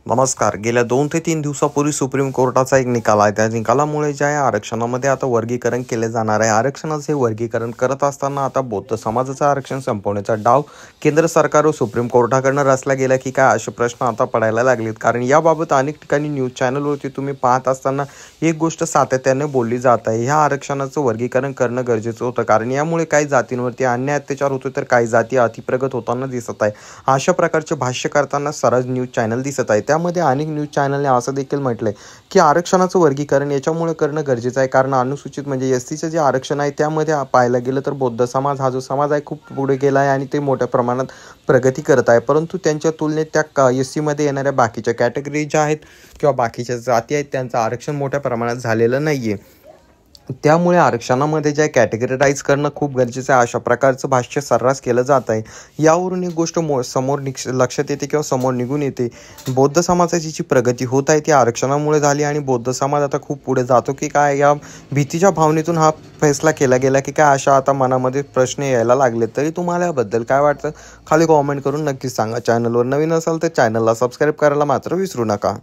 नमस्कार. गेल्या 2 ते 3 दिवसापूर्वी सुप्रीम कोर्टाचा एक निकाल आहे. त्या निकालामुळे जे आहे आरक्षणामध्ये आता वर्गीकरण केले जाणार आहे. आरक्षणाचे वर्गीकरण करत असताना आता बौद्ध समाजाचं आरक्षण संपवण्याचा डाव केंद्र सरकार व सुप्रीम कोर्टाकडनं रचला गेला की काय, असे प्रश्न आता पडायला लागलेत. कारण याबाबत अनेक ठिकाणी न्यूज चॅनलवरती तुम्ही पाहत असताना एक गोष्ट सातत्याने बोलली जात आहे. ह्या आरक्षणाचं वर्गीकरण करणं गरजेचं होतं, कारण यामुळे काही जातींवरती अन्याय अत्याचार होतो तर काही जाती अतिप्रगत होताना दिसत आहे. अशा प्रकारचे भाष्य करताना सरळ न्यूज चॅनल दिसत आहे. त्यामध्ये अनेक न्यूज चॅनलने असं देखील म्हटलंय की आरक्षणाचं वर्गीकरण याच्यामुळे करणं गरजेचं आहे, कारण अनुसूचित म्हणजे एसटीचं जे आरक्षण आहे त्यामध्ये पाहायला गेलं तर बौद्ध समाज हा जो समाज आहे खूप पुढे गेला आहे आणि ते मोठ्या प्रमाणात प्रगती करत आहे. परंतु त्यांच्या तुलनेत त्या एससीमध्ये येणाऱ्या बाकीच्या कॅटेगरी ज्या आहेत किंवा बाकीच्या जाती आहेत त्यांचं आरक्षण मोठ्या प्रमाणात झालेलं नाही आहे. त्यामुळे आरक्षणामध्ये जे कॅटेगराईज करणं खूप गरजेचं आहे, अशा प्रकारचं भाष्य सर्रास केलं जात आहे. यावरून एक गोष्ट समोर लक्षात येते किंवा समोर निघून येते. बौद्ध समाजाची जी प्रगती होत आहे ती आरक्षणामुळे झाली आणि बौद्ध समाज आता खूप पुढे जातो की काय, या भीतीच्या भावनेतून हा फैसला केला गेला की काय, अशा आता मनामध्ये प्रश्न यायला लागले. तरी तुम्हाला याबद्दल काय वाटतं खाली कॉमेंट करून नक्कीच सांगा. चॅनलवर नवीन असाल तर चॅनलला सबस्क्राईब करायला मात्र विसरू नका.